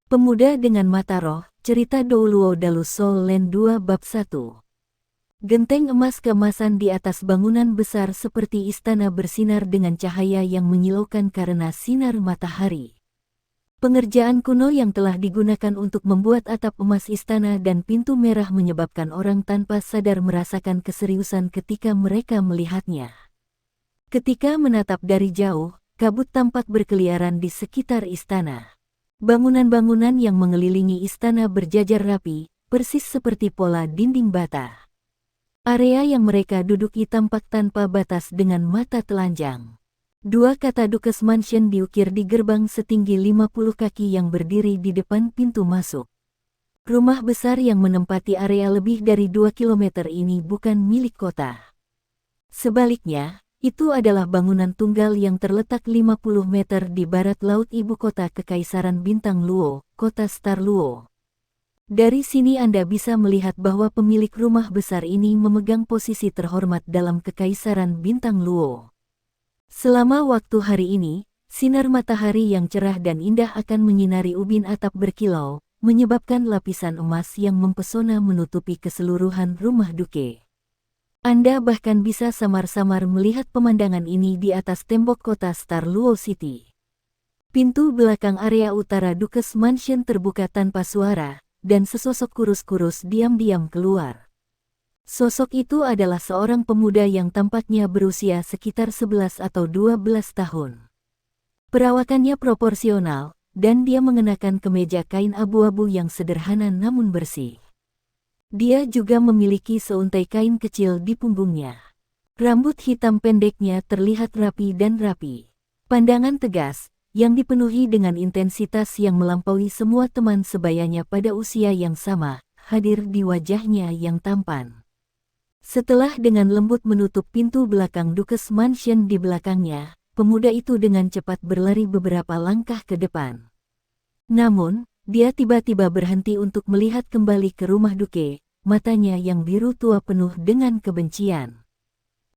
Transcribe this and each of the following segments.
Pemuda dengan Mata Roh, Cerita Douluo Dalu Soul Land 2 Bab 1. Genteng emas keemasan di atas bangunan besar seperti istana bersinar dengan cahaya yang menyilaukan karena sinar matahari. Pengerjaan kuno yang telah digunakan untuk membuat atap emas istana dan pintu merah menyebabkan orang tanpa sadar merasakan keseriusan ketika mereka melihatnya. Ketika menatap dari jauh, kabut tampak berkeliaran di sekitar istana. Bangunan-bangunan yang mengelilingi istana berjajar rapi, persis seperti pola dinding bata. Area yang mereka duduki tampak tanpa batas dengan mata telanjang. Dua kata Dukes Mansion diukir di gerbang setinggi 50 kaki yang berdiri di depan pintu masuk. Rumah besar yang menempati area lebih dari 2 km ini bukan milik kota. Sebaliknya, itu adalah bangunan tunggal yang terletak 50 meter di barat laut ibu kota Kekaisaran Bintang Luo, kota Star Luo. Dari sini Anda bisa melihat bahwa pemilik rumah besar ini memegang posisi terhormat dalam Kekaisaran Bintang Luo. Selama waktu hari ini, sinar matahari yang cerah dan indah akan menyinari ubin atap berkilau, menyebabkan lapisan emas yang mempesona menutupi keseluruhan rumah Duke. Anda bahkan bisa samar-samar melihat pemandangan ini di atas tembok kota Star Luo City. Pintu belakang area utara Dukes Mansion terbuka tanpa suara, dan sesosok kurus-kurus diam-diam keluar. Sosok itu adalah seorang pemuda yang tampaknya berusia sekitar 11 atau 12 tahun. Perawakannya proporsional, dan dia mengenakan kemeja kain abu-abu yang sederhana namun bersih. Dia juga memiliki seuntai kain kecil di punggungnya. Rambut hitam pendeknya terlihat rapi dan rapi. Pandangan tegas, yang dipenuhi dengan intensitas yang melampaui semua teman sebayanya pada usia yang sama, hadir di wajahnya yang tampan. Setelah dengan lembut menutup pintu belakang Dukes Mansion di belakangnya, pemuda itu dengan cepat berlari beberapa langkah ke depan. Namun, dia tiba-tiba berhenti untuk melihat kembali ke rumah Duke, matanya yang biru tua penuh dengan kebencian.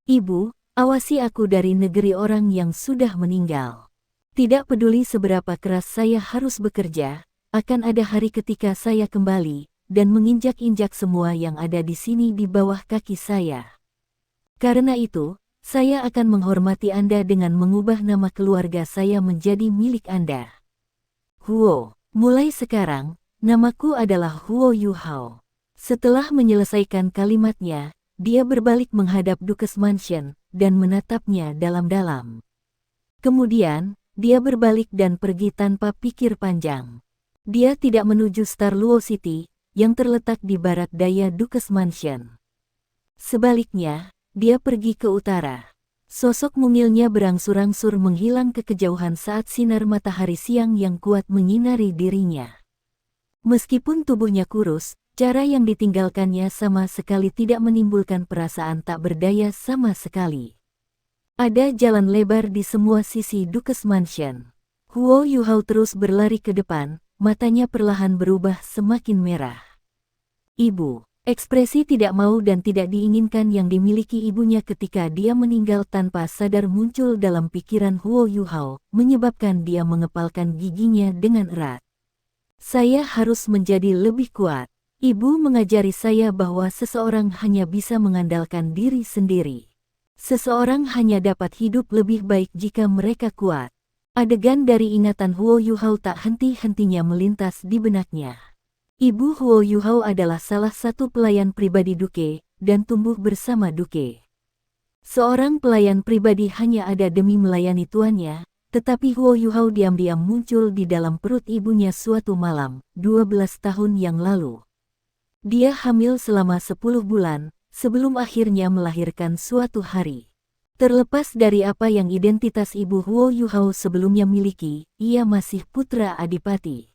"Ibu, awasi aku dari negeri orang yang sudah meninggal. Tidak peduli seberapa keras saya harus bekerja, akan ada hari ketika saya kembali, dan menginjak-injak semua yang ada di sini di bawah kaki saya. Karena itu, saya akan menghormati Anda dengan mengubah nama keluarga saya menjadi milik Anda. Huo, mulai sekarang, namaku adalah Huo Yuhao." Setelah menyelesaikan kalimatnya, dia berbalik menghadap Dukes Mansion, dan menatapnya dalam-dalam. Kemudian, dia berbalik dan pergi tanpa pikir panjang. Dia tidak menuju Star Luo City, yang terletak di barat daya Dukes Mansion. Sebaliknya, dia pergi ke utara. Sosok mungilnya berangsur-angsur menghilang ke kejauhan saat sinar matahari siang yang kuat menyinari dirinya. Meskipun tubuhnya kurus, cara yang ditinggalkannya sama sekali tidak menimbulkan perasaan tak berdaya sama sekali. Ada jalan lebar di semua sisi Dukes Mansion. Huo Yuhao terus berlari ke depan, matanya perlahan berubah semakin merah. "Ibu." Ekspresi tidak mau dan tidak diinginkan yang dimiliki ibunya ketika dia meninggal tanpa sadar muncul dalam pikiran Huo Yuhao, menyebabkan dia mengepalkan giginya dengan erat. "Saya harus menjadi lebih kuat. Ibu mengajari saya bahwa seseorang hanya bisa mengandalkan diri sendiri. Seseorang hanya dapat hidup lebih baik jika mereka kuat." Adegan dari ingatan Huo Yuhao tak henti-hentinya melintas di benaknya. Ibu Huo Yuhao adalah salah satu pelayan pribadi Duke, dan tumbuh bersama Duke. Seorang pelayan pribadi hanya ada demi melayani tuannya, tetapi Huo Yuhao diam-diam muncul di dalam perut ibunya suatu malam, 12 tahun yang lalu. Dia hamil selama 10 bulan, sebelum akhirnya melahirkan suatu hari. Terlepas dari apa yang identitas ibu Huo Yuhao sebelumnya miliki, ia masih putra adipati.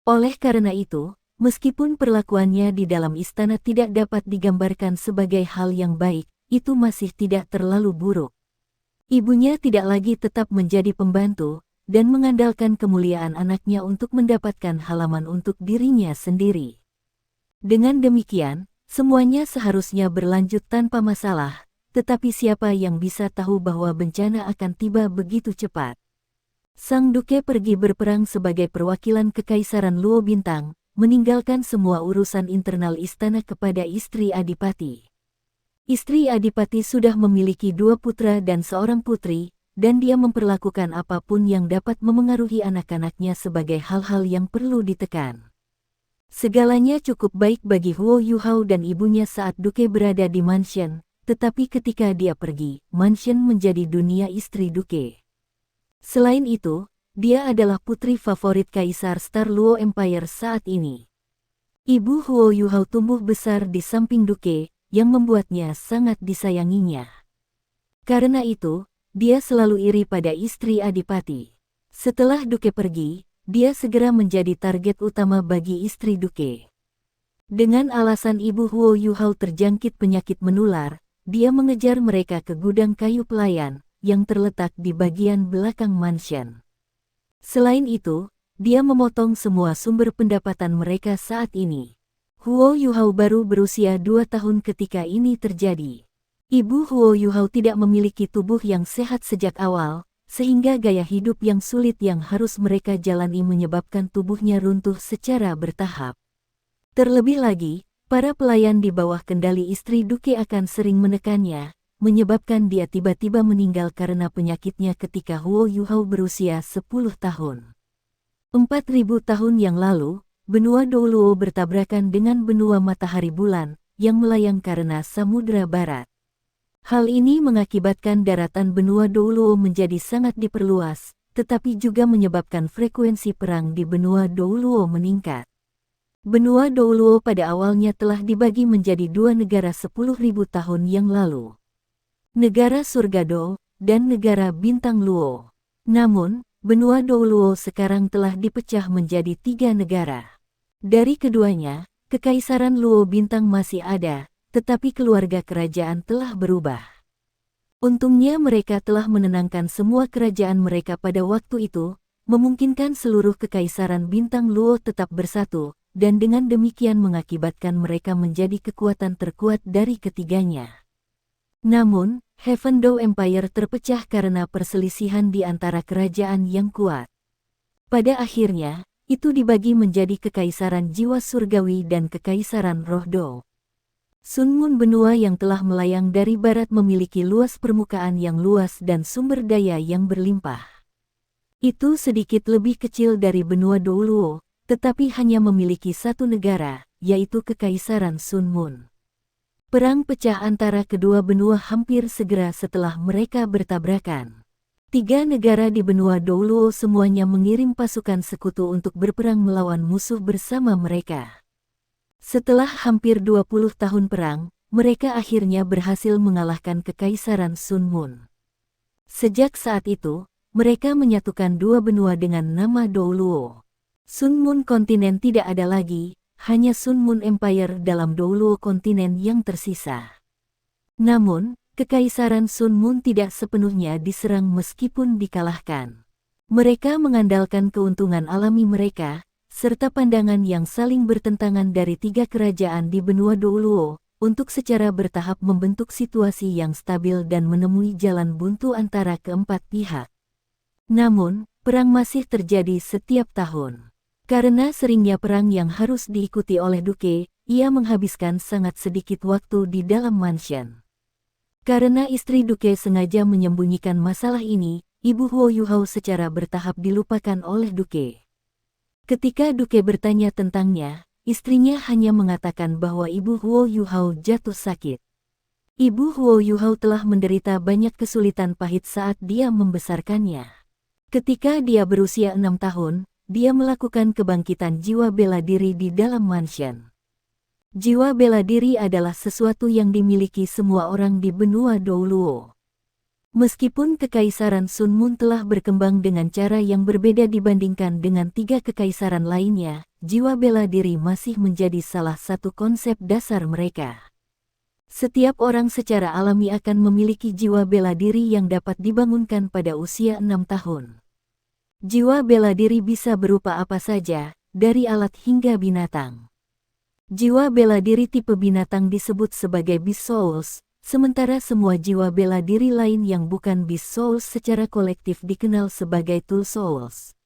Oleh karena itu, meskipun perlakuannya di dalam istana tidak dapat digambarkan sebagai hal yang baik, itu masih tidak terlalu buruk. Ibunya tidak lagi tetap menjadi pembantu, dan mengandalkan kemuliaan anaknya untuk mendapatkan halaman untuk dirinya sendiri. Dengan demikian, semuanya seharusnya berlanjut tanpa masalah, tetapi siapa yang bisa tahu bahwa bencana akan tiba begitu cepat? Sang duke pergi berperang sebagai perwakilan Kekaisaran Luo Bintang, meninggalkan semua urusan internal istana kepada istri Adipati. Istri Adipati sudah memiliki 2 putra dan seorang putri, dan dia memperlakukan apapun yang dapat memengaruhi anak-anaknya sebagai hal-hal yang perlu ditekan. Segalanya cukup baik bagi Huo Yuhao dan ibunya saat duke berada di mansion, tetapi ketika dia pergi, mansion menjadi dunia istri duke. Selain itu, dia adalah putri favorit Kaisar Star Luo Empire saat ini. Ibu Huo Yuhao tumbuh besar di samping duke, yang membuatnya sangat disayanginya. Karena itu, dia selalu iri pada istri Adipati. Setelah duke pergi, dia segera menjadi target utama bagi istri duke. Dengan alasan ibu Huo Yuhao terjangkit penyakit menular, dia mengejar mereka ke gudang kayu pelayan, yang terletak di bagian belakang mansion. Selain itu, dia memotong semua sumber pendapatan mereka saat ini. Huo Yuhao baru berusia 2 tahun ketika ini terjadi. Ibu Huo Yuhao tidak memiliki tubuh yang sehat sejak awal, sehingga gaya hidup yang sulit yang harus mereka jalani menyebabkan tubuhnya runtuh secara bertahap. Terlebih lagi, para pelayan di bawah kendali istri duke akan sering menekannya, menyebabkan dia tiba-tiba meninggal karena penyakitnya ketika Huo Yuhao berusia 10 tahun. 4.000 tahun yang lalu, benua Douluo bertabrakan dengan benua matahari bulan, yang melayang karena Samudra Barat. Hal ini mengakibatkan daratan benua Douluo menjadi sangat diperluas, tetapi juga menyebabkan frekuensi perang di benua Douluo meningkat. Benua Douluo pada awalnya telah dibagi menjadi 2 negara 10.000 tahun yang lalu. Negara Surga Do, dan Negara Bintang Luo. Namun, benua Douluo sekarang telah dipecah menjadi 3 negara. Dari keduanya, Kekaisaran Luo Bintang masih ada, tetapi keluarga kerajaan telah berubah. Untungnya mereka telah menenangkan semua kerajaan mereka pada waktu itu, memungkinkan seluruh Kekaisaran Bintang Luo tetap bersatu, dan dengan demikian mengakibatkan mereka menjadi kekuatan terkuat dari ketiganya. Namun, Heaven Dou Empire terpecah karena perselisihan di antara kerajaan yang kuat. Pada akhirnya, itu dibagi menjadi Kekaisaran Jiwa Surgawi dan Kekaisaran Roh Dou. Sun Mun benua yang telah melayang dari barat memiliki luas permukaan yang luas dan sumber daya yang berlimpah. Itu sedikit lebih kecil dari benua Douluo, tetapi hanya memiliki 1 negara, yaitu Kekaisaran Sun Mun. Perang pecah antara kedua benua hampir segera setelah mereka bertabrakan. 3 negara di benua Douluo semuanya mengirim pasukan sekutu untuk berperang melawan musuh bersama mereka. Setelah hampir 20 tahun perang, mereka akhirnya berhasil mengalahkan Kekaisaran Sun Mun. Sejak saat itu, mereka menyatukan 2 benua dengan nama Douluo. Sun Mun kontinen tidak ada lagi, hanya Sun Mun Empire dalam Douluo kontinen yang tersisa. Namun, Kekaisaran Sun Mun tidak sepenuhnya diserang meskipun dikalahkan. Mereka mengandalkan keuntungan alami mereka, serta pandangan yang saling bertentangan dari 3 kerajaan di benua Douluo, untuk secara bertahap membentuk situasi yang stabil dan menemui jalan buntu antara keempat pihak. Namun, perang masih terjadi setiap tahun. Karena seringnya perang yang harus diikuti oleh duke, ia menghabiskan sangat sedikit waktu di dalam mansion. Karena istri duke sengaja menyembunyikan masalah ini, ibu Huo Yuhao secara bertahap dilupakan oleh duke. Ketika duke bertanya tentangnya, istrinya hanya mengatakan bahwa ibu Huo Yuhao jatuh sakit. Ibu Huo Yuhao telah menderita banyak kesulitan pahit saat dia membesarkannya. Ketika dia berusia 6 tahun, dia melakukan kebangkitan jiwa bela diri di dalam mansion. Jiwa bela diri adalah sesuatu yang dimiliki semua orang di benua Douluo. Meskipun Kekaisaran Sun Mun telah berkembang dengan cara yang berbeda dibandingkan dengan 3 kekaisaran lainnya, jiwa bela diri masih menjadi salah satu konsep dasar mereka. Setiap orang secara alami akan memiliki jiwa bela diri yang dapat dibangunkan pada usia 6 tahun. Jiwa bela diri bisa berupa apa saja, dari alat hingga binatang. Jiwa bela diri tipe binatang disebut sebagai Beast Souls, sementara semua jiwa bela diri lain yang bukan Beast Souls secara kolektif dikenal sebagai Tool Souls.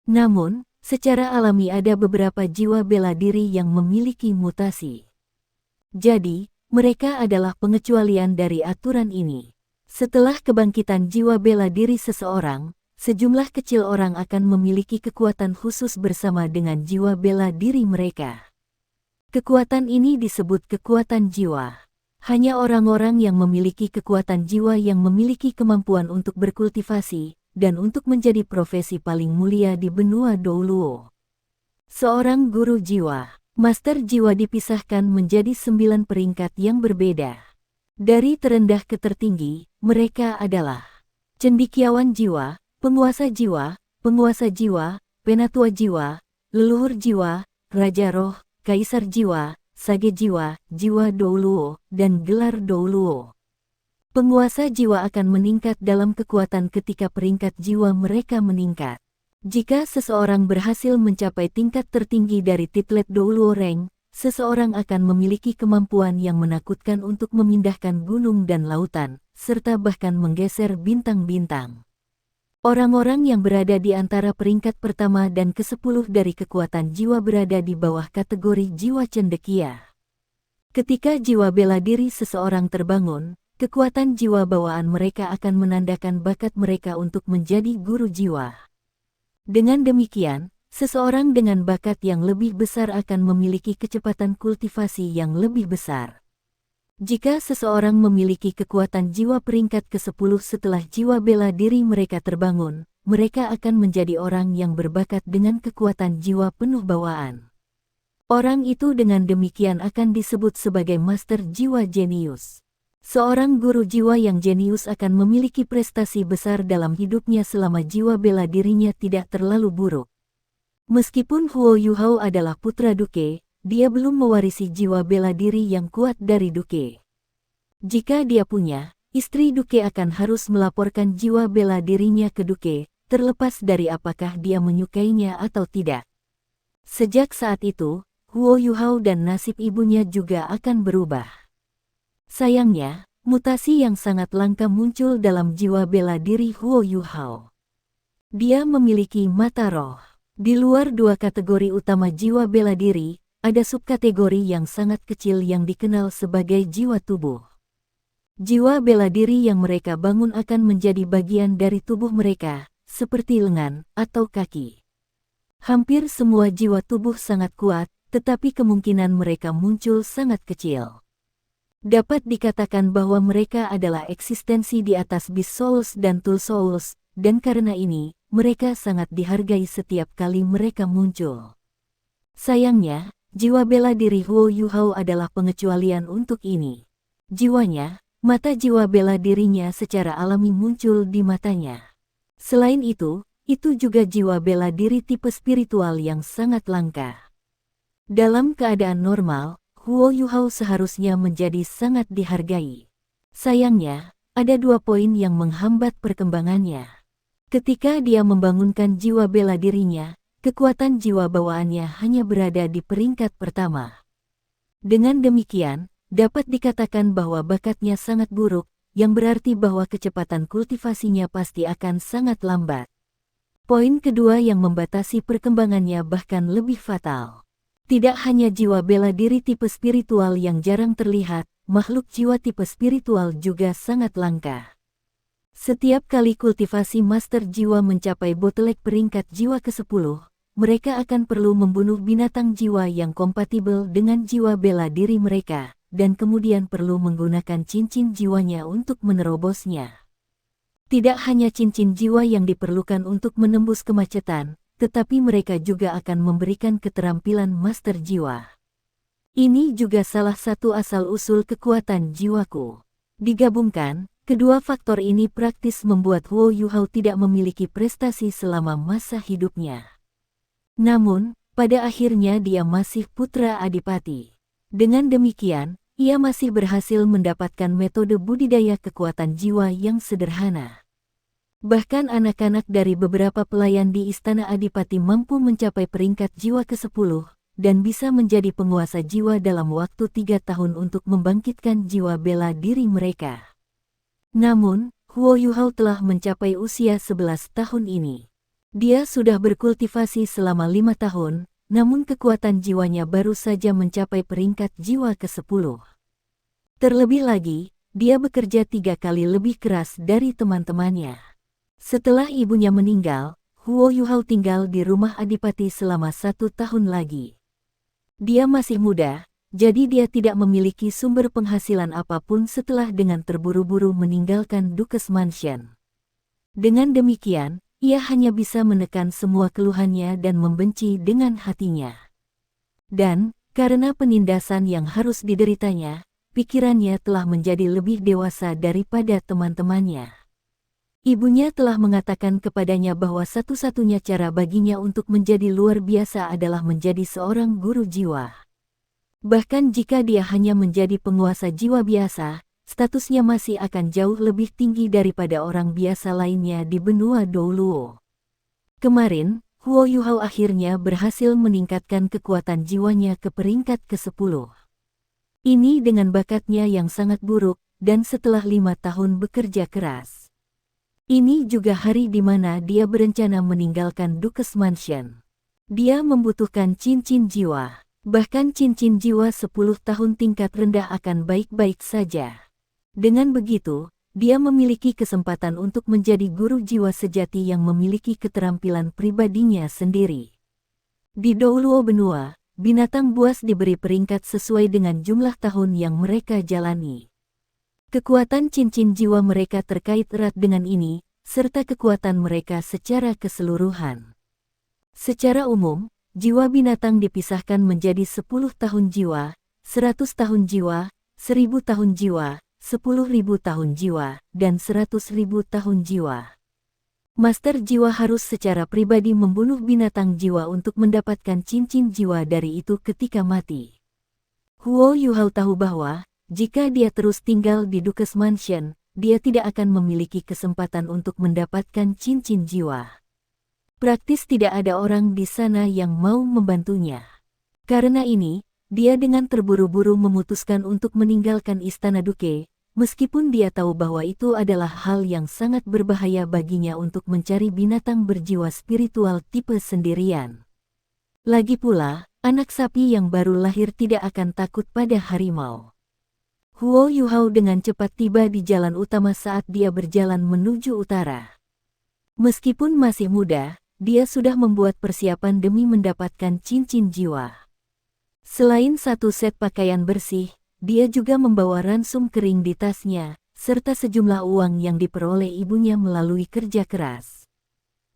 Namun, secara alami ada beberapa jiwa bela diri yang memiliki mutasi. Jadi, mereka adalah pengecualian dari aturan ini. Setelah kebangkitan jiwa bela diri seseorang, sejumlah kecil orang akan memiliki kekuatan khusus bersama dengan jiwa bela diri mereka. Kekuatan ini disebut kekuatan jiwa. Hanya orang-orang yang memiliki kekuatan jiwa yang memiliki kemampuan untuk berkultivasi dan untuk menjadi profesi paling mulia di benua Douluo. Seorang guru jiwa, master jiwa dipisahkan menjadi 9 peringkat yang berbeda. Dari terendah ke tertinggi, mereka adalah cendekiawan jiwa, penguasa jiwa, penatua jiwa, leluhur jiwa, raja roh, kaisar jiwa, sage jiwa, jiwa Douluo, dan gelar Douluo. Penguasa jiwa akan meningkat dalam kekuatan ketika peringkat jiwa mereka meningkat. Jika seseorang berhasil mencapai tingkat tertinggi dari titlet Douluo Rank, seseorang akan memiliki kemampuan yang menakutkan untuk memindahkan gunung dan lautan, serta bahkan menggeser bintang-bintang. Orang-orang yang berada di antara peringkat pertama dan ke-10 dari kekuatan jiwa berada di bawah kategori jiwa cendekia. Ketika jiwa bela diri seseorang terbangun, kekuatan jiwa bawaan mereka akan menandakan bakat mereka untuk menjadi guru jiwa. Dengan demikian, seseorang dengan bakat yang lebih besar akan memiliki kecepatan kultivasi yang lebih besar. Jika seseorang memiliki kekuatan jiwa peringkat ke-10 setelah jiwa bela diri mereka terbangun, mereka akan menjadi orang yang berbakat dengan kekuatan jiwa penuh bawaan. Orang itu dengan demikian akan disebut sebagai master jiwa jenius. Seorang guru jiwa yang jenius akan memiliki prestasi besar dalam hidupnya selama jiwa bela dirinya tidak terlalu buruk. Meskipun Huo Yuhao adalah putra duke, dia belum mewarisi jiwa bela diri yang kuat dari duke. Jika dia punya, istri duke akan harus melaporkan jiwa bela dirinya ke duke, terlepas dari apakah dia menyukainya atau tidak. Sejak saat itu, Huo Yuhao dan nasib ibunya juga akan berubah. Sayangnya, mutasi yang sangat langka muncul dalam jiwa bela diri Huo Yuhao. Dia memiliki mata roh. Di luar dua kategori utama jiwa bela diri, ada subkategori yang sangat kecil yang dikenal sebagai jiwa tubuh. Jiwa bela diri yang mereka bangun akan menjadi bagian dari tubuh mereka, seperti lengan atau kaki. Hampir semua jiwa tubuh sangat kuat, tetapi kemungkinan mereka muncul sangat kecil. Dapat dikatakan bahwa mereka adalah eksistensi di atas Beast Souls dan Tool Souls, dan karena ini, mereka sangat dihargai setiap kali mereka muncul. Sayangnya, jiwa bela diri Huo Yuhao adalah pengecualian untuk ini. Jiwanya, mata jiwa bela dirinya secara alami muncul di matanya. Selain itu juga jiwa bela diri tipe spiritual yang sangat langka. Dalam keadaan normal, Huo Yuhao seharusnya menjadi sangat dihargai. Sayangnya, ada 2 poin yang menghambat perkembangannya. Ketika dia membangunkan jiwa bela dirinya, kekuatan jiwa bawaannya hanya berada di peringkat pertama. Dengan demikian, dapat dikatakan bahwa bakatnya sangat buruk, yang berarti bahwa kecepatan kultivasinya pasti akan sangat lambat. Poin kedua yang membatasi perkembangannya bahkan lebih fatal. Tidak hanya jiwa bela diri tipe spiritual yang jarang terlihat, makhluk jiwa tipe spiritual juga sangat langka. Setiap kali kultivasi master jiwa mencapai bottleneck peringkat jiwa ke-10, mereka akan perlu membunuh binatang jiwa yang kompatibel dengan jiwa bela diri mereka, dan kemudian perlu menggunakan cincin jiwanya untuk menerobosnya. Tidak hanya cincin jiwa yang diperlukan untuk menembus kemacetan, tetapi mereka juga akan memberikan keterampilan master jiwa. Ini juga salah satu asal-usul kekuatan jiwaku. Digabungkan, kedua faktor ini praktis membuat Huo Yuhao tidak memiliki prestasi selama masa hidupnya. Namun, pada akhirnya dia masih putra adipati. Dengan demikian, ia masih berhasil mendapatkan metode budidaya kekuatan jiwa yang sederhana. Bahkan anak-anak dari beberapa pelayan di Istana Adipati mampu mencapai peringkat jiwa ke-10, dan bisa menjadi penguasa jiwa dalam waktu 3 tahun untuk membangkitkan jiwa bela diri mereka. Namun, Huo Yuhao telah mencapai usia 11 tahun ini. Dia sudah berkultivasi selama 5 tahun, namun kekuatan jiwanya baru saja mencapai peringkat jiwa ke-10. Terlebih lagi, dia bekerja 3 kali lebih keras dari teman-temannya. Setelah ibunya meninggal, Huo Yuhao tinggal di rumah adipati selama 1 tahun lagi. Dia masih muda, jadi dia tidak memiliki sumber penghasilan apapun setelah dengan terburu-buru meninggalkan Dukes Mansion. Dengan demikian, ia hanya bisa menekan semua keluhannya dan membenci dengan hatinya. Dan, karena penindasan yang harus dideritanya, pikirannya telah menjadi lebih dewasa daripada teman-temannya. Ibunya telah mengatakan kepadanya bahwa satu-satunya cara baginya untuk menjadi luar biasa adalah menjadi seorang guru jiwa. Bahkan jika dia hanya menjadi penguasa jiwa biasa, statusnya masih akan jauh lebih tinggi daripada orang biasa lainnya di benua Douluo. Kemarin, Huo Yuhao akhirnya berhasil meningkatkan kekuatan jiwanya ke peringkat ke-10. Ini dengan bakatnya yang sangat buruk, dan setelah 5 tahun bekerja keras. Ini juga hari di mana dia berencana meninggalkan Dukes Mansion. Dia membutuhkan cincin jiwa. Bahkan cincin jiwa 10 tahun tingkat rendah akan baik-baik saja. Dengan begitu, dia memiliki kesempatan untuk menjadi guru jiwa sejati yang memiliki keterampilan pribadinya sendiri. Di Douluo benua, binatang buas diberi peringkat sesuai dengan jumlah tahun yang mereka jalani. Kekuatan cincin jiwa mereka terkait erat dengan ini, serta kekuatan mereka secara keseluruhan. Secara umum, jiwa binatang dipisahkan menjadi 10 tahun jiwa, 100 tahun jiwa, 1000 tahun jiwa, 10.000 tahun jiwa, dan 100.000 tahun jiwa. Master jiwa harus secara pribadi membunuh binatang jiwa untuk mendapatkan cincin jiwa dari itu ketika mati. Huo Yuhao tahu bahwa, jika dia terus tinggal di Dukes Mansion, dia tidak akan memiliki kesempatan untuk mendapatkan cincin jiwa. Praktis tidak ada orang di sana yang mau membantunya. Karena ini, dia dengan terburu-buru memutuskan untuk meninggalkan Istana Duke, meskipun dia tahu bahwa itu adalah hal yang sangat berbahaya baginya untuk mencari binatang berjiwa spiritual tipe sendirian. Lagi pula, anak sapi yang baru lahir tidak akan takut pada harimau. Huo Yuhao dengan cepat tiba di jalan utama saat dia berjalan menuju utara. Meskipun masih muda, dia sudah membuat persiapan demi mendapatkan cincin jiwa. Selain satu set pakaian bersih, dia juga membawa ransum kering di tasnya, serta sejumlah uang yang diperoleh ibunya melalui kerja keras.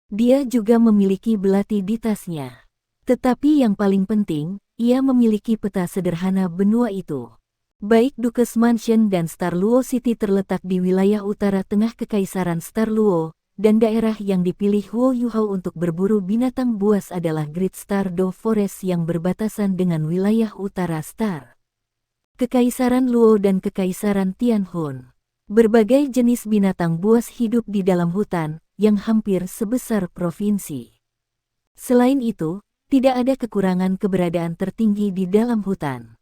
Dia juga memiliki belati di tasnya. Tetapi yang paling penting, ia memiliki peta sederhana benua itu. Baik Dukes Mansion dan Starluo City terletak di wilayah utara tengah Kekaisaran Starluo, dan daerah yang dipilih Huo Yuhao untuk berburu binatang buas adalah Great Stardo Forest yang berbatasan dengan wilayah utara Star. Kekaisaran Luo dan Kekaisaran Tianhun. Berbagai jenis binatang buas hidup di dalam hutan, yang hampir sebesar provinsi. Selain itu, tidak ada kekurangan keberadaan tertinggi di dalam hutan.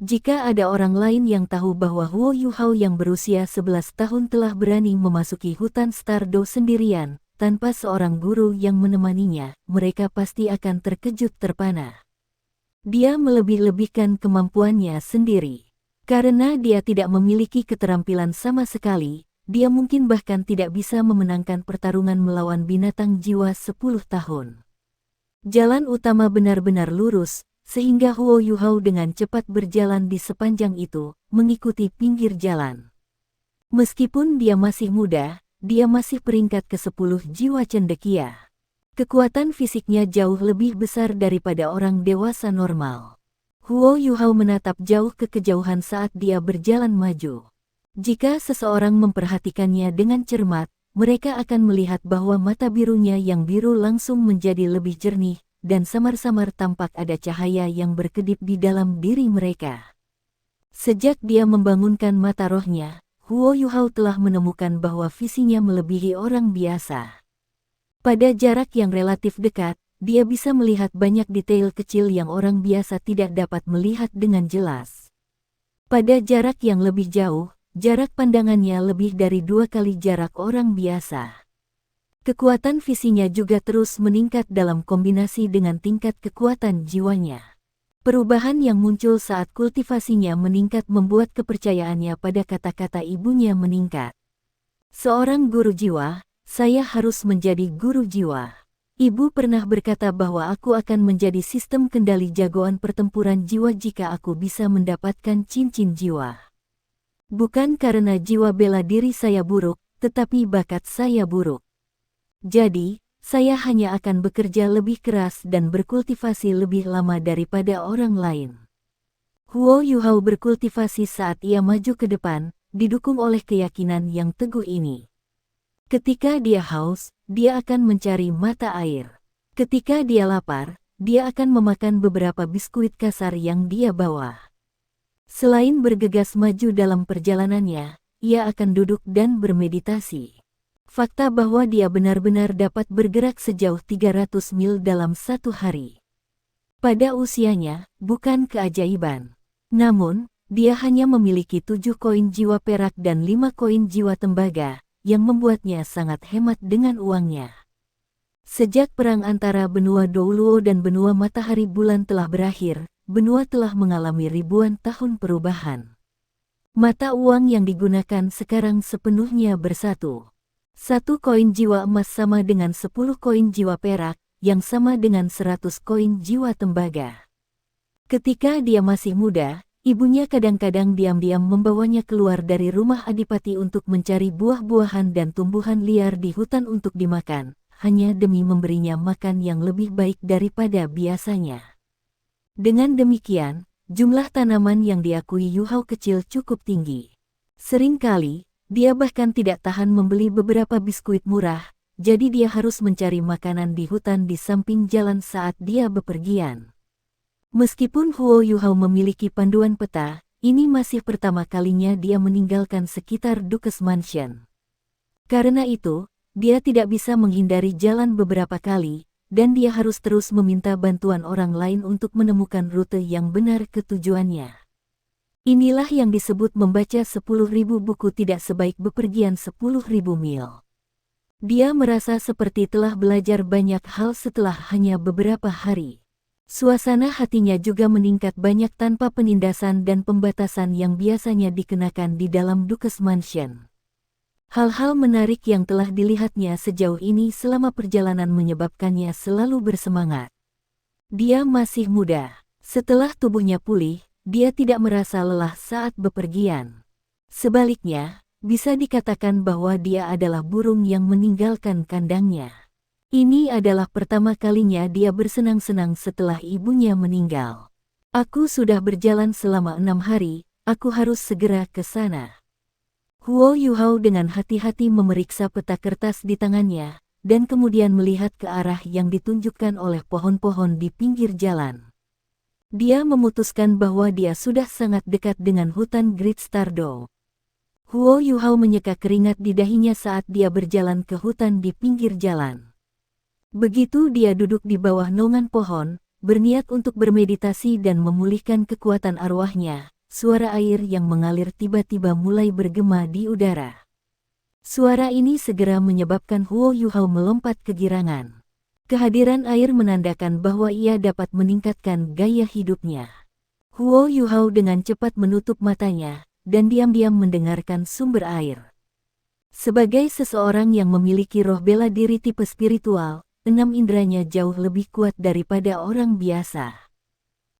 Jika ada orang lain yang tahu bahwa Huo Yuhao yang berusia 11 tahun telah berani memasuki hutan Stardo sendirian, tanpa seorang guru yang menemaninya, mereka pasti akan terkejut terpana. Dia melebih-lebihkan kemampuannya sendiri. Karena dia tidak memiliki keterampilan sama sekali, dia mungkin bahkan tidak bisa memenangkan pertarungan melawan binatang jiwa 10 tahun. Jalan utama benar-benar lurus, sehingga Huo Yuhao dengan cepat berjalan di sepanjang itu, mengikuti pinggir jalan. Meskipun dia masih muda, dia masih peringkat ke-10 jiwa cendekia. Kekuatan fisiknya jauh lebih besar daripada orang dewasa normal. Huo Yuhao menatap jauh ke kejauhan saat dia berjalan maju. Jika seseorang memperhatikannya dengan cermat, mereka akan melihat bahwa mata birunya yang biru langsung menjadi lebih jernih, dan samar-samar tampak ada cahaya yang berkedip di dalam diri mereka. Sejak dia membangunkan mata rohnya, Huo Yuhao telah menemukan bahwa visinya melebihi orang biasa. Pada jarak yang relatif dekat, dia bisa melihat banyak detail kecil yang orang biasa tidak dapat melihat dengan jelas. Pada jarak yang lebih jauh, jarak pandangannya lebih dari 2 kali jarak orang biasa. Kekuatan visinya juga terus meningkat dalam kombinasi dengan tingkat kekuatan jiwanya. Perubahan yang muncul saat kultivasinya meningkat membuat kepercayaannya pada kata-kata ibunya meningkat. Seorang guru jiwa, saya harus menjadi guru jiwa. Ibu pernah berkata bahwa aku akan menjadi sistem kendali jagoan pertempuran jiwa jika aku bisa mendapatkan cincin jiwa. Bukan karena jiwa bela diri saya buruk, tetapi bakat saya buruk. Jadi, saya hanya akan bekerja lebih keras dan berkultivasi lebih lama daripada orang lain. Huo Yuhao berkultivasi saat ia maju ke depan, didukung oleh keyakinan yang teguh ini. Ketika dia haus, dia akan mencari mata air. Ketika dia lapar, dia akan memakan beberapa biskuit kasar yang dia bawa. Selain bergegas maju dalam perjalanannya, ia akan duduk dan bermeditasi. Fakta bahwa dia benar-benar dapat bergerak sejauh 300 mil dalam satu hari. Pada usianya, bukan keajaiban. Namun, dia hanya memiliki 7 koin jiwa perak dan 5 koin jiwa tembaga, yang membuatnya sangat hemat dengan uangnya. Sejak perang antara benua Douluo dan benua matahari bulan telah berakhir, benua telah mengalami ribuan tahun perubahan. Mata uang yang digunakan sekarang sepenuhnya bersatu. 1 koin jiwa emas sama dengan 10 koin jiwa perak, yang sama dengan 100 koin jiwa tembaga. Ketika dia masih muda, ibunya kadang-kadang diam-diam membawanya keluar dari rumah adipati untuk mencari buah-buahan dan tumbuhan liar di hutan untuk dimakan, hanya demi memberinya makan yang lebih baik daripada biasanya. Dengan demikian, jumlah tanaman yang diakui Yuhao kecil cukup tinggi. Seringkali, dia bahkan tidak tahan membeli beberapa biskuit murah, jadi dia harus mencari makanan di hutan di samping jalan saat dia bepergian. Meskipun Huo Yuhao memiliki panduan peta, ini masih pertama kalinya dia meninggalkan sekitar Dukes Mansion. Karena itu, dia tidak bisa menghindari jalan beberapa kali, dan dia harus terus meminta bantuan orang lain untuk menemukan rute yang benar ke tujuannya. Inilah yang disebut membaca 10.000 buku tidak sebaik bepergian 10.000 mil. Dia merasa seperti telah belajar banyak hal setelah hanya beberapa hari. Suasana hatinya juga meningkat banyak tanpa penindasan dan pembatasan yang biasanya dikenakan di dalam Dukes Mansion. Hal-hal menarik yang telah dilihatnya sejauh ini selama perjalanan menyebabkannya selalu bersemangat. Dia masih muda. Setelah tubuhnya pulih, dia tidak merasa lelah saat bepergian. Sebaliknya, bisa dikatakan bahwa dia adalah burung yang meninggalkan kandangnya. Ini adalah pertama kalinya dia bersenang-senang setelah ibunya meninggal. Aku sudah berjalan selama 6 hari, aku harus segera ke sana. Huo Yuhao dengan hati-hati memeriksa peta kertas di tangannya, dan kemudian melihat ke arah yang ditunjukkan oleh pohon-pohon di pinggir jalan. Dia memutuskan bahwa dia sudah sangat dekat dengan hutan Great Stardow. Huo Yuhao menyeka keringat di dahinya saat dia berjalan ke hutan di pinggir jalan. Begitu dia duduk di bawah naungan pohon, berniat untuk bermeditasi dan memulihkan kekuatan arwahnya, suara air yang mengalir tiba-tiba mulai bergema di udara. Suara ini segera menyebabkan Huo Yuhao melompat kegirangan. Kehadiran air menandakan bahwa ia dapat meningkatkan gaya hidupnya. Huo Yuhao dengan cepat menutup matanya, dan diam-diam mendengarkan sumber air. Sebagai seseorang yang memiliki roh bela diri tipe spiritual, 6 inderanya jauh lebih kuat daripada orang biasa.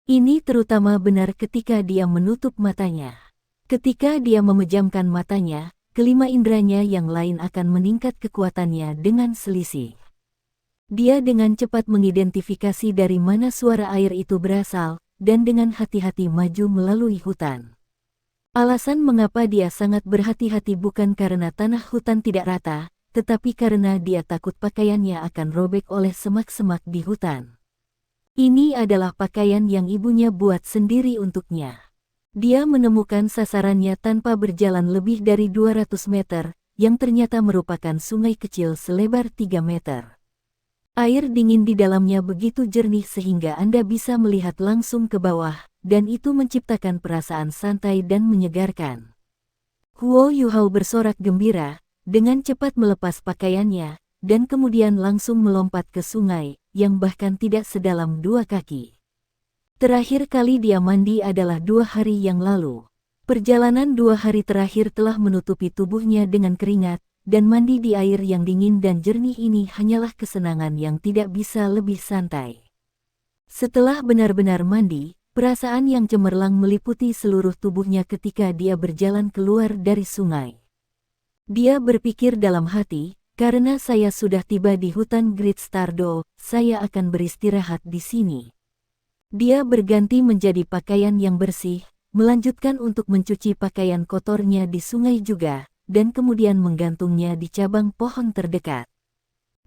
Ini terutama benar ketika dia menutup matanya. Ketika dia memejamkan matanya, kelima inderanya yang lain akan meningkat kekuatannya dengan selisih. Dia dengan cepat mengidentifikasi dari mana suara air itu berasal, dan dengan hati-hati maju melalui hutan. Alasan mengapa dia sangat berhati-hati bukan karena tanah hutan tidak rata, tetapi karena dia takut pakaiannya akan robek oleh semak-semak di hutan. Ini adalah pakaian yang ibunya buat sendiri untuknya. Dia menemukan sasarannya tanpa berjalan lebih dari 200 meter, yang ternyata merupakan sungai kecil selebar 3 meter. Air dingin di dalamnya begitu jernih sehingga Anda bisa melihat langsung ke bawah, dan itu menciptakan perasaan santai dan menyegarkan. Huo Yuhao bersorak gembira, dengan cepat melepas pakaiannya, dan kemudian langsung melompat ke sungai, yang bahkan tidak sedalam 2 kaki. Terakhir kali dia mandi adalah 2 hari yang lalu. Perjalanan 2 hari terakhir telah menutupi tubuhnya dengan keringat, dan mandi di air yang dingin dan jernih ini hanyalah kesenangan yang tidak bisa lebih santai. Setelah benar-benar mandi, perasaan yang cemerlang meliputi seluruh tubuhnya ketika dia berjalan keluar dari sungai. Dia berpikir dalam hati, karena saya sudah tiba di hutan Great Stardo, saya akan beristirahat di sini. Dia berganti menjadi pakaian yang bersih, melanjutkan untuk mencuci pakaian kotornya di sungai juga, dan kemudian menggantungnya di cabang pohon terdekat.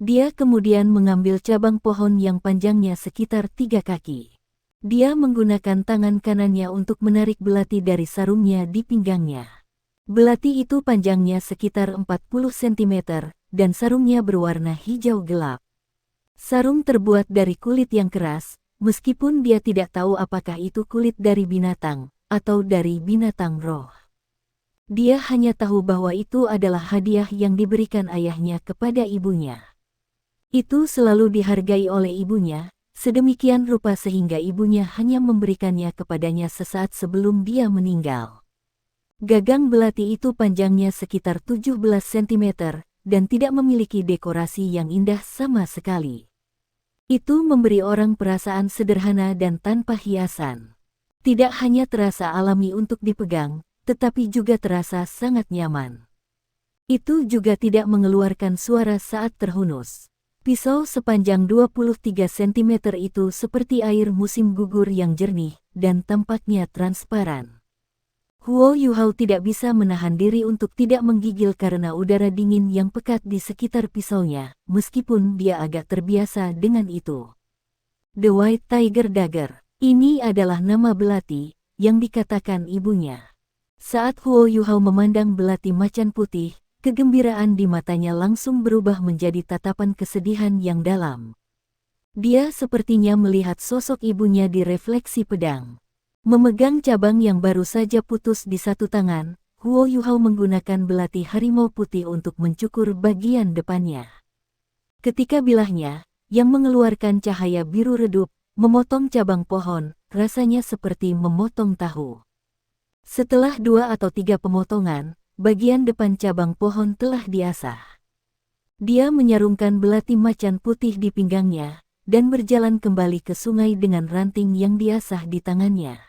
Dia kemudian mengambil cabang pohon yang panjangnya sekitar 3 kaki. Dia menggunakan tangan kanannya untuk menarik belati dari sarungnya di pinggangnya. Belati itu panjangnya sekitar 40 cm, dan sarungnya berwarna hijau gelap. Sarung terbuat dari kulit yang keras, meskipun dia tidak tahu apakah itu kulit dari binatang, atau dari binatang roh. Dia hanya tahu bahwa itu adalah hadiah yang diberikan ayahnya kepada ibunya. Itu selalu dihargai oleh ibunya, sedemikian rupa sehingga ibunya hanya memberikannya kepadanya sesaat sebelum dia meninggal. Gagang belati itu panjangnya sekitar 17 cm, dan tidak memiliki dekorasi yang indah sama sekali. Itu memberi orang perasaan sederhana dan tanpa hiasan. Tidak hanya terasa alami untuk dipegang, tetapi juga terasa sangat nyaman. Itu juga tidak mengeluarkan suara saat terhunus. Pisau sepanjang 23 cm itu seperti air musim gugur yang jernih, dan tampaknya transparan. Huo Yuhao tidak bisa menahan diri untuk tidak menggigil karena udara dingin yang pekat di sekitar pisaunya, meskipun dia agak terbiasa dengan itu. The White Tiger Dagger. Ini adalah nama belati, yang dikatakan ibunya. Saat Huo Yuhao memandang belati macan putih, kegembiraan di matanya langsung berubah menjadi tatapan kesedihan yang dalam. Dia sepertinya melihat sosok ibunya di refleksi pedang. Memegang cabang yang baru saja putus di satu tangan, Huo Yuhao menggunakan belati harimau putih untuk mencukur bagian depannya. Ketika bilahnya, yang mengeluarkan cahaya biru redup, memotong cabang pohon, rasanya seperti memotong tahu. Setelah 2 atau 3 pemotongan, bagian depan cabang pohon telah diasah. Dia menyarungkan belati macan putih di pinggangnya, dan berjalan kembali ke sungai dengan ranting yang diasah di tangannya.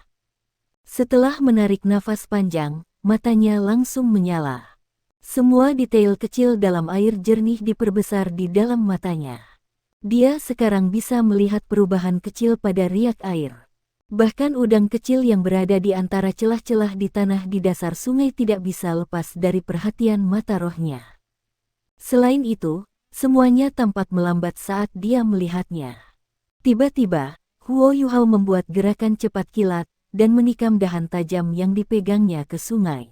Setelah menarik nafas panjang, matanya langsung menyala. Semua detail kecil dalam air jernih diperbesar di dalam matanya. Dia sekarang bisa melihat perubahan kecil pada riak air. Bahkan udang kecil yang berada di antara celah-celah di tanah di dasar sungai tidak bisa lepas dari perhatian mata rohnya. Selain itu, semuanya tampak melambat saat dia melihatnya. Tiba-tiba, Huo Yuhao membuat gerakan cepat kilat, dan menikam dahan tajam yang dipegangnya ke sungai.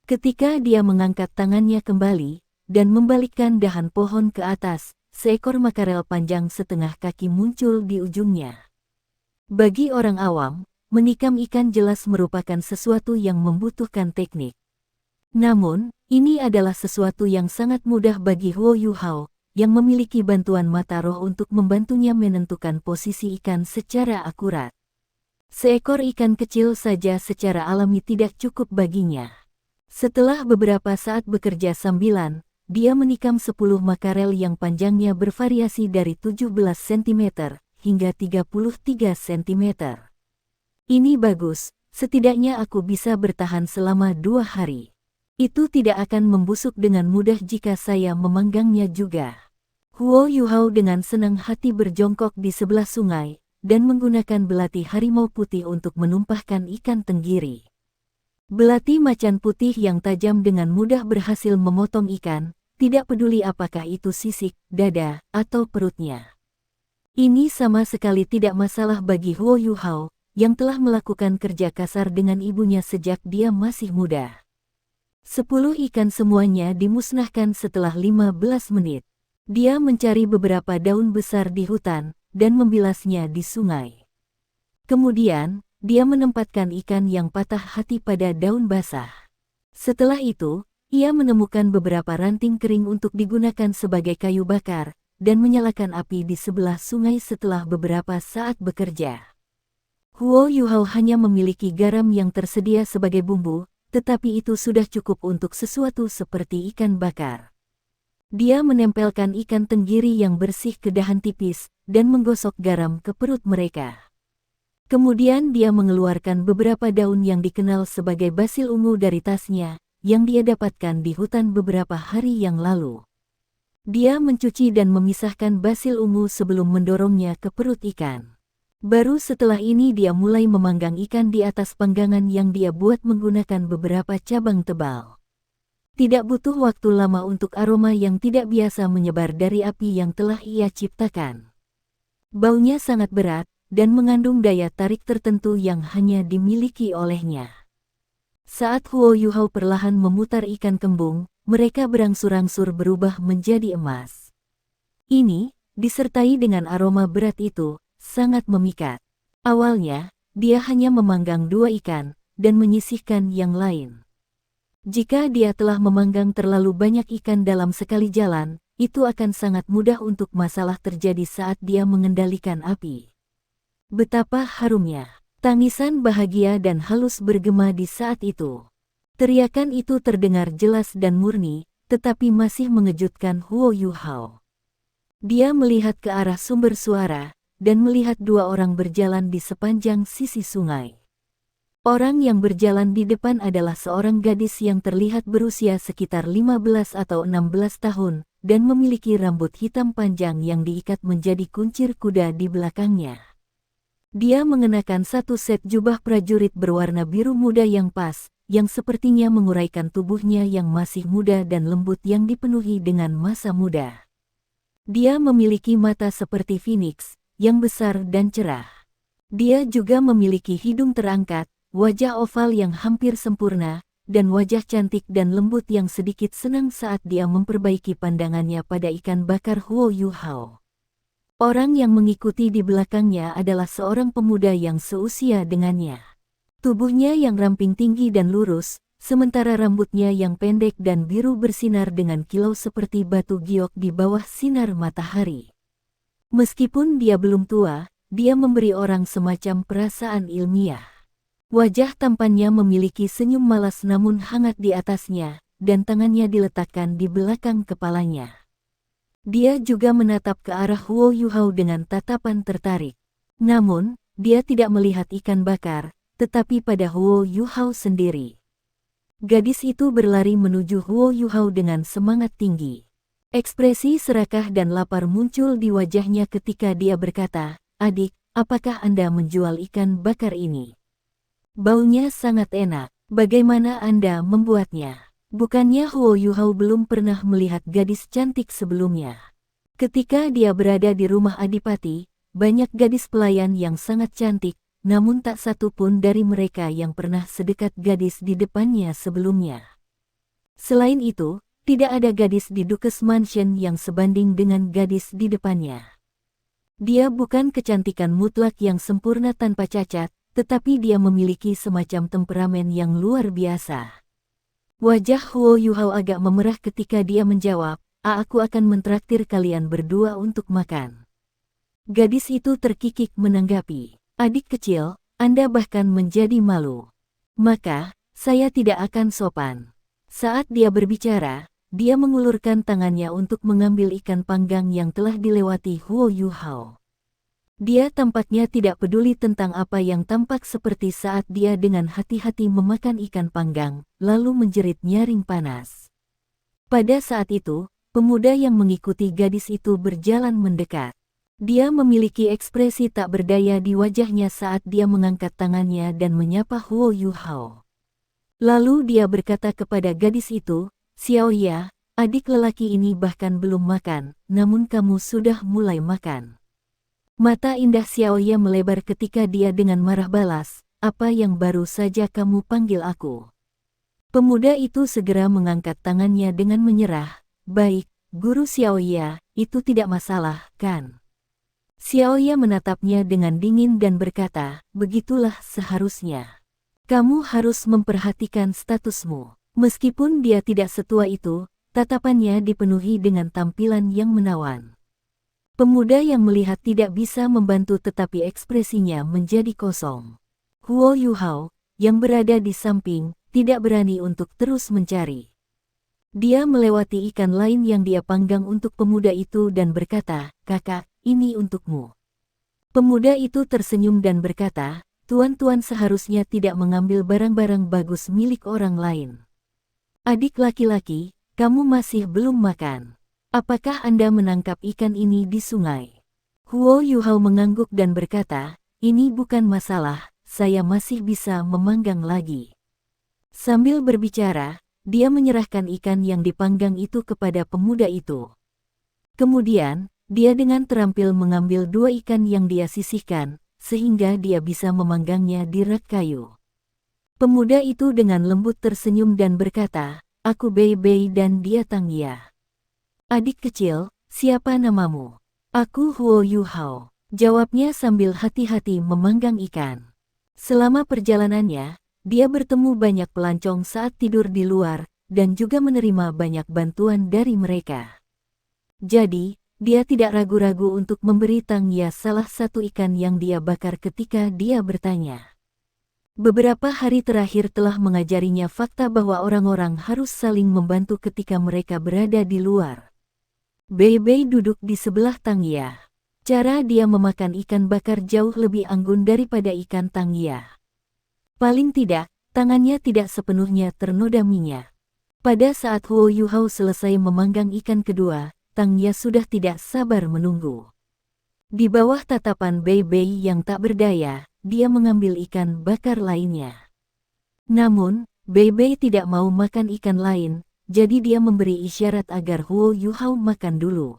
Ketika dia mengangkat tangannya kembali, dan membalikkan dahan pohon ke atas, seekor makarel panjang setengah kaki muncul di ujungnya. Bagi orang awam, menikam ikan jelas merupakan sesuatu yang membutuhkan teknik. Namun, ini adalah sesuatu yang sangat mudah bagi Huo Yuhao, yang memiliki bantuan mata roh untuk membantunya menentukan posisi ikan secara akurat. Seekor ikan kecil saja secara alami tidak cukup baginya. Setelah beberapa saat bekerja sambilan, dia menikam 10 makarel yang panjangnya bervariasi dari 17 cm hingga 33 cm. Ini bagus, setidaknya aku bisa bertahan selama 2 hari. Itu tidak akan membusuk dengan mudah jika saya memanggangnya juga. Huo Yuhao dengan senang hati berjongkok di sebelah sungai, dan menggunakan belati harimau putih untuk menumpahkan ikan tenggiri. Belati macan putih yang tajam dengan mudah berhasil memotong ikan, tidak peduli apakah itu sisik, dada, atau perutnya. Ini sama sekali tidak masalah bagi Huo Yuhao, yang telah melakukan kerja kasar dengan ibunya sejak dia masih muda. 10 ikan semuanya dimusnahkan setelah 15 menit. Dia mencari beberapa daun besar di hutan dan membilasnya di sungai. Kemudian, dia menempatkan ikan yang patah hati pada daun basah. Setelah itu, ia menemukan beberapa ranting kering untuk digunakan sebagai kayu bakar dan menyalakan api di sebelah sungai setelah beberapa saat bekerja. Huo Yuhao hanya memiliki garam yang tersedia sebagai bumbu, tetapi itu sudah cukup untuk sesuatu seperti ikan bakar. Dia menempelkan ikan tenggiri yang bersih ke dahan tipis dan menggosok garam ke perut mereka. Kemudian dia mengeluarkan beberapa daun yang dikenal sebagai basil ungu dari tasnya, yang dia dapatkan di hutan beberapa hari yang lalu. Dia mencuci dan memisahkan basil ungu sebelum mendorongnya ke perut ikan. Baru setelah ini dia mulai memanggang ikan di atas panggangan yang dia buat menggunakan beberapa cabang tebal. Tidak butuh waktu lama untuk aroma yang tidak biasa menyebar dari api yang telah ia ciptakan. Baunya sangat berat dan mengandung daya tarik tertentu yang hanya dimiliki olehnya. Saat Huo Yuhao perlahan memutar ikan kembung, mereka berangsur-angsur berubah menjadi emas. Ini, disertai dengan aroma berat itu, sangat memikat. Awalnya, dia hanya memanggang 2 ikan, dan menyisihkan yang lain. Jika dia telah memanggang terlalu banyak ikan dalam sekali jalan, itu akan sangat mudah untuk masalah terjadi saat dia mengendalikan api. Betapa harumnya. Tangisan bahagia dan halus bergema di saat itu. Teriakan itu terdengar jelas dan murni, tetapi masih mengejutkan Huo Yuhao. Dia melihat ke arah sumber suara, dan melihat 2 orang berjalan di sepanjang sisi sungai. Orang yang berjalan di depan adalah seorang gadis yang terlihat berusia sekitar 15 atau 16 tahun, dan memiliki rambut hitam panjang yang diikat menjadi kuncir kuda di belakangnya. Dia mengenakan satu set jubah prajurit berwarna biru muda yang pas, yang sepertinya menguraikan tubuhnya yang masih muda dan lembut yang dipenuhi dengan masa muda. Dia memiliki mata seperti Phoenix, yang besar dan cerah. Dia juga memiliki hidung terangkat, wajah oval yang hampir sempurna, dan wajah cantik dan lembut yang sedikit senang saat dia memperbaiki pandangannya pada ikan bakar Huo Yuhao. Orang yang mengikuti di belakangnya adalah seorang pemuda yang seusia dengannya. Tubuhnya yang ramping tinggi dan lurus, sementara rambutnya yang pendek dan biru bersinar dengan kilau seperti batu giok di bawah sinar matahari. Meskipun dia belum tua, dia memberi orang semacam perasaan ilmiah. Wajah tampannya memiliki senyum malas namun hangat di atasnya, dan tangannya diletakkan di belakang kepalanya. Dia juga menatap ke arah Huo Yuhao dengan tatapan tertarik. Namun, dia tidak melihat ikan bakar, tetapi pada Huo Yuhao sendiri. Gadis itu berlari menuju Huo Yuhao dengan semangat tinggi. Ekspresi serakah dan lapar muncul di wajahnya ketika dia berkata, "Adik, apakah Anda menjual ikan bakar ini? Baunya sangat enak. Bagaimana Anda membuatnya?" Bukannya Huo Yuhao belum pernah melihat gadis cantik sebelumnya. Ketika dia berada di rumah Adipati, banyak gadis pelayan yang sangat cantik, namun tak satu pun dari mereka yang pernah sedekat gadis di depannya sebelumnya. Selain itu, tidak ada gadis di Dukes Mansion yang sebanding dengan gadis di depannya. Dia bukan kecantikan mutlak yang sempurna tanpa cacat, tetapi dia memiliki semacam temperamen yang luar biasa. Wajah Huo Yuhao agak memerah ketika dia menjawab, Aku akan mentraktir kalian berdua untuk makan." Gadis itu terkikik menanggapi, "Adik kecil, Anda bahkan menjadi malu. Maka, saya tidak akan sopan." Saat dia berbicara, dia mengulurkan tangannya untuk mengambil ikan panggang yang telah dilewati Huo Yuhao. Dia tampaknya tidak peduli tentang apa yang tampak seperti saat dia dengan hati-hati memakan ikan panggang, lalu menjerit nyaring panas. Pada saat itu, pemuda yang mengikuti gadis itu berjalan mendekat. Dia memiliki ekspresi tak berdaya di wajahnya saat dia mengangkat tangannya dan menyapa Huo Yuhao. Lalu dia berkata kepada gadis itu, "Xiao Ya, adik lelaki ini bahkan belum makan, namun kamu sudah mulai makan." Mata indah Xiao Ya melebar ketika dia dengan marah balas, "Apa yang baru saja kamu panggil aku?" Pemuda itu segera mengangkat tangannya dengan menyerah, "Baik, Guru Xiaoya, itu tidak masalah, kan? Xiaoya menatapnya dengan dingin dan berkata, begitulah seharusnya. Kamu harus memperhatikan statusmu. Meskipun dia tidak setua itu, tatapannya dipenuhi dengan tampilan yang menawan. Pemuda yang melihat tidak bisa membantu tetapi ekspresinya menjadi kosong. Huo Yuhao, yang berada di samping, tidak berani untuk terus mencari. Dia melewati ikan lain yang dia panggang untuk pemuda itu dan berkata, kakak, ini untukmu. Pemuda itu tersenyum dan berkata, tuan-tuan seharusnya tidak mengambil barang-barang bagus milik orang lain. Adik laki-laki, kamu masih belum makan. Apakah Anda menangkap ikan ini di sungai? Huo Yuhao mengangguk dan berkata, ini bukan masalah, saya masih bisa memanggang lagi. Sambil berbicara, dia menyerahkan ikan yang dipanggang itu kepada pemuda itu. Kemudian, dia dengan terampil mengambil 2 ikan yang dia sisihkan, sehingga dia bisa memanggangnya di rak kayu. Pemuda itu dengan lembut tersenyum dan berkata, aku Bei Bei dan dia Tang Ya. Adik kecil, siapa namamu? Aku Huo Yuhao, jawabnya sambil hati-hati memanggang ikan. Selama perjalanannya, dia bertemu banyak pelancong saat tidur di luar, dan juga menerima banyak bantuan dari mereka. Jadi, dia tidak ragu-ragu untuk memberi Tang Ya salah satu ikan yang dia bakar ketika dia bertanya. Beberapa hari terakhir telah mengajarinya fakta bahwa orang-orang harus saling membantu ketika mereka berada di luar. Bei Bei duduk di sebelah Tang Ya. Cara dia memakan ikan bakar jauh lebih anggun daripada ikan Tang Ya. Paling tidak, tangannya tidak sepenuhnya ternoda minyak. Pada saat Huo Yuhao selesai memanggang ikan kedua, Tang Ya sudah tidak sabar menunggu. Di bawah tatapan Bei Bei yang tak berdaya, dia mengambil ikan bakar lainnya. Namun, Bei Bei tidak mau makan ikan lain, jadi dia memberi isyarat agar Huo Yuhao makan dulu.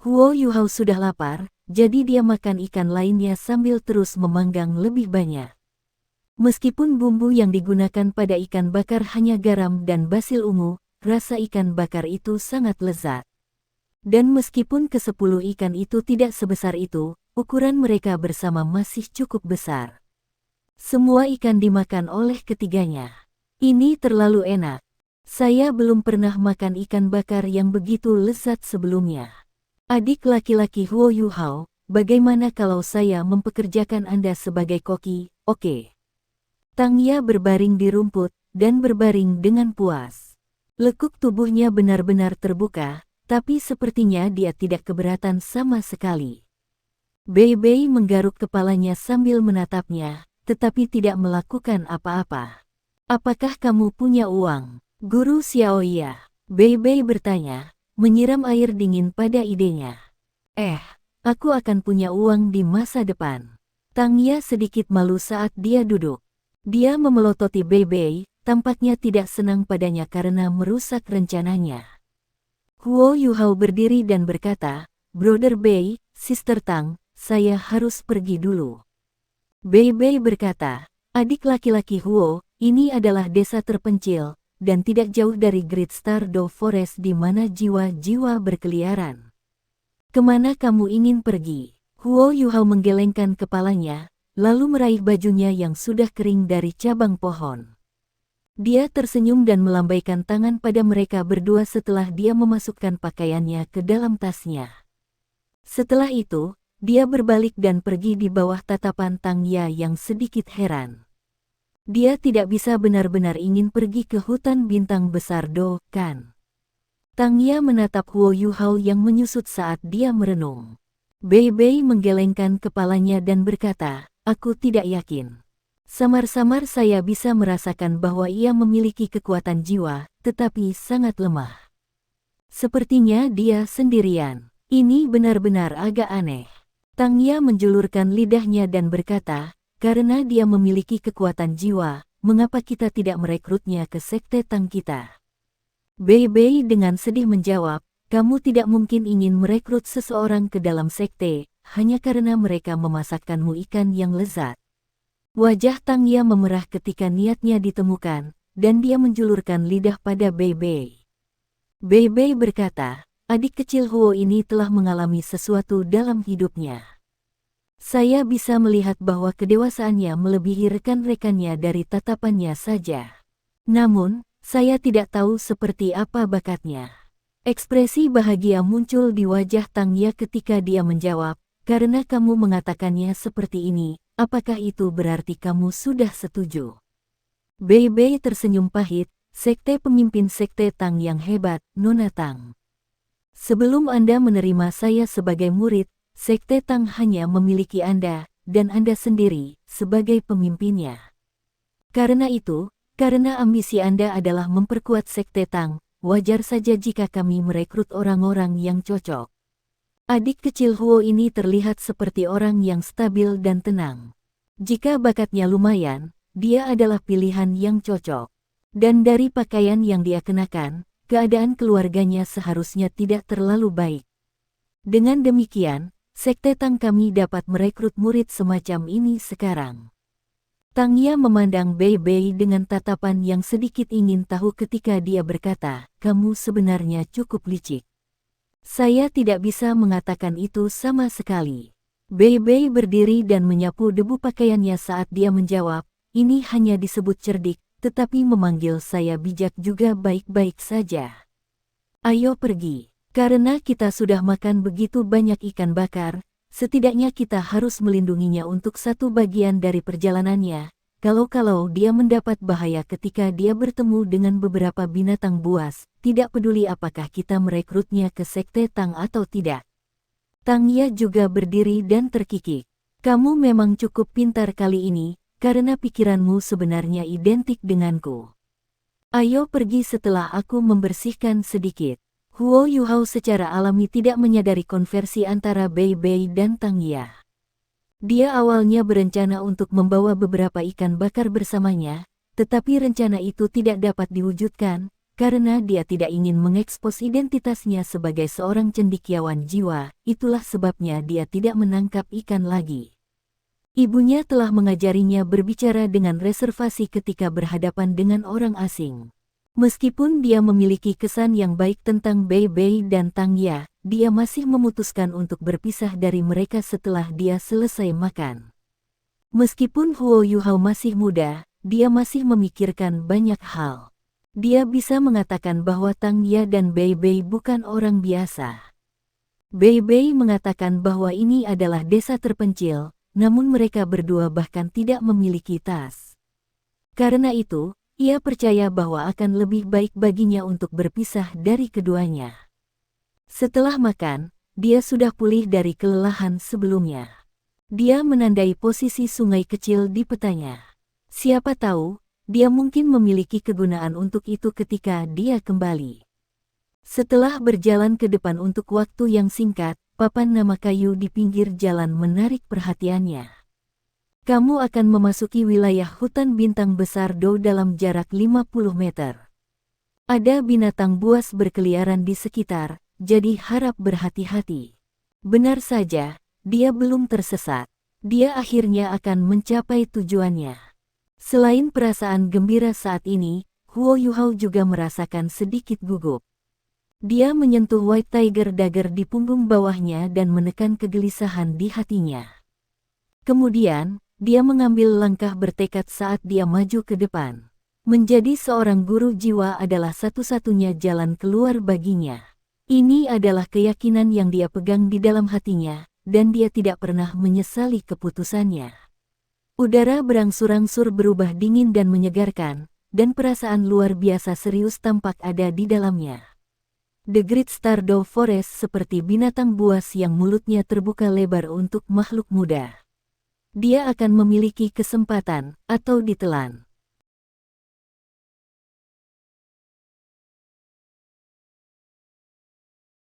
Huo Yuhao sudah lapar, jadi dia makan ikan lainnya sambil terus memanggang lebih banyak. Meskipun bumbu yang digunakan pada ikan bakar hanya garam dan basil ungu, rasa ikan bakar itu sangat lezat. Dan meskipun ke-10 ikan itu tidak sebesar itu, ukuran mereka bersama masih cukup besar. Semua ikan dimakan oleh ketiganya. Ini terlalu enak. Saya belum pernah makan ikan bakar yang begitu lezat sebelumnya. Adik laki-laki Huo Yuhao, bagaimana kalau saya mempekerjakan Anda sebagai koki, oke? Tang Ya berbaring di rumput, dan berbaring dengan puas. Lekuk tubuhnya benar-benar terbuka, tapi sepertinya dia tidak keberatan sama sekali. Bei Bei menggaruk kepalanya sambil menatapnya, tetapi tidak melakukan apa-apa. Apakah kamu punya uang? Guru Xiaoya, Bei Bei bertanya, menyiram air dingin pada idenya. Aku akan punya uang di masa depan. Tang Ya sedikit malu saat dia duduk. Dia memelototi Bei Bei, tampaknya tidak senang padanya karena merusak rencananya. Huo Yuhao berdiri dan berkata, Brother Bei, Sister Tang, saya harus pergi dulu. Bei Bei berkata, adik laki-laki Huo, ini adalah desa terpencil, dan tidak jauh dari Great Stardew Forest di mana jiwa-jiwa berkeliaran. Kemana kamu ingin pergi? Huo Yuhao menggelengkan kepalanya, lalu meraih bajunya yang sudah kering dari cabang pohon. Dia tersenyum dan melambaikan tangan pada mereka berdua setelah dia memasukkan pakaiannya ke dalam tasnya. Setelah itu, dia berbalik dan pergi di bawah tatapan Tang Ya yang sedikit heran. Dia tidak bisa benar-benar ingin pergi ke hutan bintang besar Do, kan? Tang Ya menatap Huo Yuhao yang menyusut saat dia merenung. Bei Bei menggelengkan kepalanya dan berkata, aku tidak yakin. Samar-samar saya bisa merasakan bahwa ia memiliki kekuatan jiwa, tetapi sangat lemah. Sepertinya dia sendirian. Ini benar-benar agak aneh. Tang Ya menjulurkan lidahnya dan berkata, karena dia memiliki kekuatan jiwa, mengapa kita tidak merekrutnya ke sekte Tang kita? Bei Bei dengan sedih menjawab, kamu tidak mungkin ingin merekrut seseorang ke dalam sekte, hanya karena mereka memasakkanmu ikan yang lezat. Wajah Tang Ya memerah ketika niatnya ditemukan, dan dia menjulurkan lidah pada Bei Bei. Bei Bei berkata, adik kecil Huo ini telah mengalami sesuatu dalam hidupnya. Saya bisa melihat bahwa kedewasaannya melebihi rekan-rekannya dari tatapannya saja. Namun, saya tidak tahu seperti apa bakatnya. Ekspresi bahagia muncul di wajah Tang Ya ketika dia menjawab, karena kamu mengatakannya seperti ini, apakah itu berarti kamu sudah setuju? Bei Bei tersenyum pahit, sekte pemimpin sekte Tang yang hebat, Nona Tang. Sebelum Anda menerima saya sebagai murid, sekte Tang hanya memiliki Anda, dan Anda sendiri, sebagai pemimpinnya. Karena itu, karena ambisi Anda adalah memperkuat sekte Tang, wajar saja jika kami merekrut orang-orang yang cocok. Adik kecil Huo ini terlihat seperti orang yang stabil dan tenang. Jika bakatnya lumayan, dia adalah pilihan yang cocok. Dan dari pakaian yang dia kenakan, keadaan keluarganya seharusnya tidak terlalu baik. Dengan demikian, sekte Tang kami dapat merekrut murid semacam ini sekarang. Tang Ya memandang Bei Bei dengan tatapan yang sedikit ingin tahu ketika dia berkata, kamu sebenarnya cukup licik. Saya tidak bisa mengatakan itu sama sekali. Bei Bei berdiri dan menyapu debu pakaiannya saat dia menjawab, ini hanya disebut cerdik, tetapi memanggil saya bijak juga baik-baik saja. Ayo pergi, karena kita sudah makan begitu banyak ikan bakar, setidaknya kita harus melindunginya untuk satu bagian dari perjalanannya, kalau dia mendapat bahaya ketika dia bertemu dengan beberapa binatang buas, tidak peduli apakah kita merekrutnya ke sekte Tang atau tidak. Tang Ya juga berdiri dan terkikik. Kamu memang cukup pintar kali ini, karena pikiranmu sebenarnya identik denganku. Ayo pergi setelah aku membersihkan sedikit. Huo Yuhao secara alami tidak menyadari konversi antara Bei Bei dan Tang Ya. Dia awalnya berencana untuk membawa beberapa ikan bakar bersamanya, tetapi rencana itu tidak dapat diwujudkan, karena dia tidak ingin mengekspos identitasnya sebagai seorang cendekiawan jiwa, itulah sebabnya dia tidak menangkap ikan lagi. Ibunya telah mengajarinya berbicara dengan reservasi ketika berhadapan dengan orang asing. Meskipun dia memiliki kesan yang baik tentang Bei Bei dan Tang Ya, dia masih memutuskan untuk berpisah dari mereka setelah dia selesai makan. Meskipun Huo Yuhao masih muda, dia masih memikirkan banyak hal. Dia bisa mengatakan bahwa Tang Ya dan Bei Bei bukan orang biasa. Bei Bei mengatakan bahwa ini adalah desa terpencil, namun mereka berdua bahkan tidak memiliki tas. Karena itu, ia percaya bahwa akan lebih baik baginya untuk berpisah dari keduanya. Setelah makan, dia sudah pulih dari kelelahan sebelumnya. Dia menandai posisi sungai kecil di petanya. Siapa tahu, dia mungkin memiliki kegunaan untuk itu ketika dia kembali. Setelah berjalan ke depan untuk waktu yang singkat, papan nama kayu di pinggir jalan menarik perhatiannya. Kamu akan memasuki wilayah hutan bintang besar Do dalam jarak 50 meter. Ada binatang buas berkeliaran di sekitar, jadi harap berhati-hati. Benar saja, dia belum tersesat. Dia akhirnya akan mencapai tujuannya. Selain perasaan gembira saat ini, Huo Yuhao juga merasakan sedikit gugup. Dia menyentuh White Tiger Dagger di punggung bawahnya dan menekan kegelisahan di hatinya. Kemudian, dia mengambil langkah bertekad saat dia maju ke depan. Menjadi seorang guru jiwa adalah satu-satunya jalan keluar baginya. Ini adalah keyakinan yang dia pegang di dalam hatinya, dan dia tidak pernah menyesali keputusannya. Udara berangsur-angsur berubah dingin dan menyegarkan, dan perasaan luar biasa serius tampak ada di dalamnya. The Great Stardow Forest seperti binatang buas yang mulutnya terbuka lebar untuk makhluk muda. Dia akan memiliki kesempatan, atau ditelan.